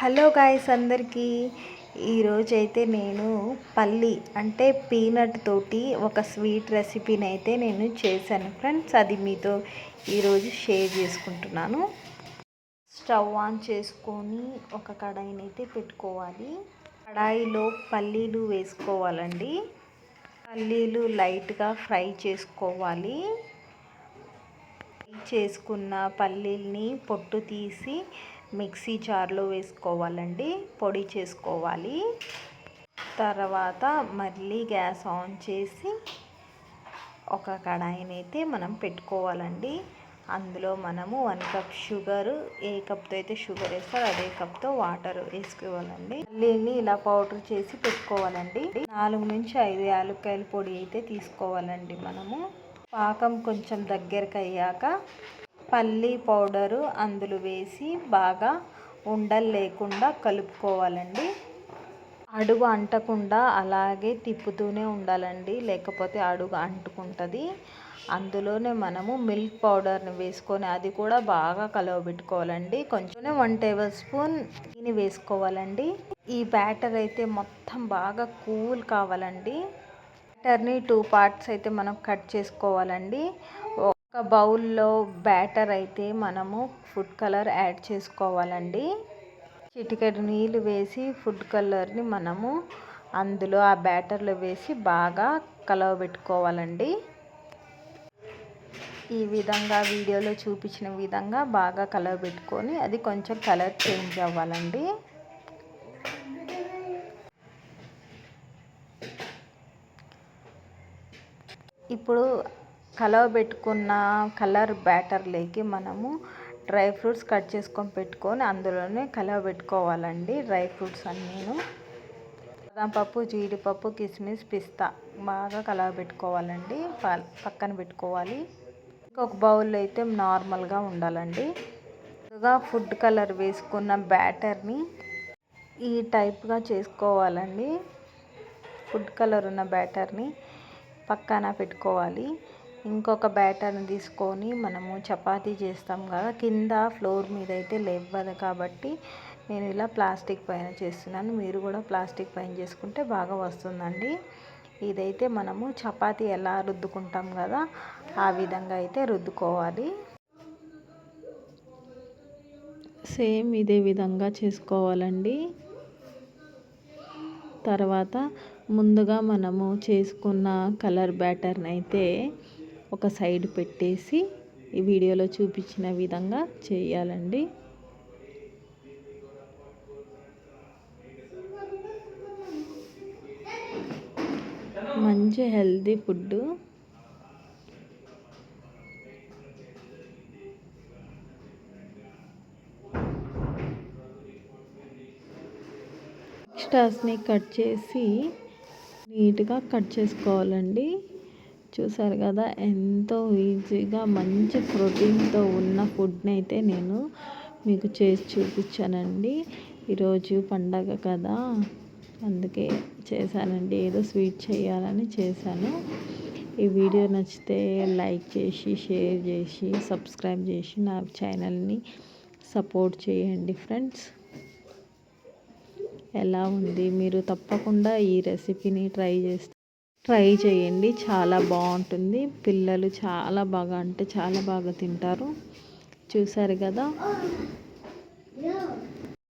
Hello guys అందరికీ ఈరోజైతే నేను పల్లి అంటే పీనట్ తోటి ఒక స్వీట్ రెసిపీని అయితే నేను చేశాను ఫ్రెండ్స్. అది మీతో ఈరోజు షేర్ చేసుకుంటున్నాను. స్టవ్ ఆన్ చేసుకొని ఒక కడాయిని అయితే పెట్టుకోవాలి. కడాయిలో పల్లీలు వేసుకోవాలండి. పల్లీలు లైట్గా ఫ్రై చేసుకోవాలి. చేసుకున్న పల్లీల్ని పొట్టు తీసి మిక్సీ జార్లో వేసుకోవాలండి, పొడి చేసుకోవాలి. తర్వాత మళ్ళీ గ్యాస్ ఆన్ చేసి ఒక కడాయిని అయితే మనం పెట్టుకోవాలండి. అందులో మనము 1 కప్ షుగరు, ఏ కప్తో అయితే షుగర్ వేస్తారో అదే కప్తో వాటర్ వేసుకోవాలండి. పల్లీని ఇలా పౌడర్ చేసి పెట్టుకోవాలండి. 4 నుంచి 5 యాలక్కాయల పొడి అయితే తీసుకోవాలండి. మనము పాకం కొంచెం దగ్గరకు అయ్యాక పల్లి పౌడరు అందులో వేసి బాగా ఉండలు లేకుండా కలుపుకోవాలండి. అడుగు అంటకుండా అలాగే తిప్పుతూనే ఉండాలండి, లేకపోతే అడుగు అంటుకుంటుంది. అందులోనే మనము మిల్క్ పౌడర్ని వేసుకొని అది కూడా బాగా కలవబెట్టుకోవాలండి. కొంచెం 1 టేబుల్ స్పూన్ నెయ్యిని వేసుకోవాలండి. ఈ బ్యాటర్ అయితే మొత్తం బాగా కూల్ కావాలండి. బ్యాటర్ని 2 పార్ట్స్ అయితే మనం కట్ చేసుకోవాలండి. ఒక బౌల్లో బ్యాటర్ అయితే మనము ఫుడ్ కలర్ యాడ్ చేసుకోవాలండి. చిటికెడు నీళ్ళు వేసి ఫుడ్ కలర్ని మనము అందులో ఆ బ్యాటర్లో వేసి బాగా కలవబెట్టుకోవాలండి. ఈ విధంగా వీడియోలో చూపించిన విధంగా బాగా కలవబెట్టుకొని అది కొంచెం కలర్ చేంజ్ అవ్వాలండి. ఇప్పుడు కలవబెట్టుకున్న కలర్ బ్యాటర్లోకి మనము డ్రై ఫ్రూట్స్ కట్ చేసుకొని పెట్టుకొని అందులోనే కలవబెట్టుకోవాలండి. డ్రై ఫ్రూట్స్ అన్నీను బాదం పప్పు, జీడిపప్పు, కిస్మిస్, పిస్తా బాగా కలవబెట్టుకోవాలండి. పక్కన పెట్టుకోవాలి. ఇంకొక బౌల్లో అయితే నార్మల్గా ఉండాలండి. ముందుగా ఫుడ్ కలర్ వేసుకున్న బ్యాటర్ని ఈ టైప్గా చేసుకోవాలండి. ఫుడ్ కలర్ ఉన్న బ్యాటర్ని పక్కన పెట్టుకోవాలి. ఇంకొక బ్యాటర్ని తీసుకొని మనము చపాతీ చేస్తాం కదా, కింద ఫ్లోర్ మీద అయితే లేవ్వదు కాబట్టి నేను ఇలా ప్లాస్టిక్ పైన చేస్తున్నాను. మీరు కూడా ప్లాస్టిక్ పైన చేసుకుంటే బాగా వస్తుందండి. ఇదైతే మనము చపాతీ ఎలా రుద్దుకుంటాం కదా ఆ విధంగా అయితే రుద్దుకోవాలి. సేమ్ ఇదే విధంగా చేసుకోవాలండి. తర్వాత ముందుగా మనము చేసుకున్న కలర్ బ్యాటర్ని అయితే ఒక సైడ్ పెట్టేసి ఈ వీడియోలో చూపించిన విధంగా చేయాలండి. మంచి హెల్తీ ఫుడ్. ఎక్స్ట్రాస్ని కట్ చేసి నీట్గా కట్ చేసుకోవాలండి. చూసారు కదా ఎంతో ఈజీగా మంచి ప్రోటీన్తో ఉన్న ఫుడ్ని అయితే నేను మీకు చేసి చూపించానండి. ఈరోజు పండగ కదా అందుకే చేశానండి. ఏదో స్వీట్ చేయాలని చేశాను. ఈ వీడియో నచ్చితే లైక్ చేసి, షేర్ చేసి, సబ్స్క్రైబ్ చేసి నా ఛానల్ని సపోర్ట్ చేయండి ఫ్రెండ్స్. ఎలా ఉంది? మీరు తప్పకుండా ఈ రెసిపీని ట్రై చేయండి. చాలా బాగుంటుంది. పిల్లలు చాలా బాగా అంటే చాలా బాగా తింటారు. చూసారు కదా.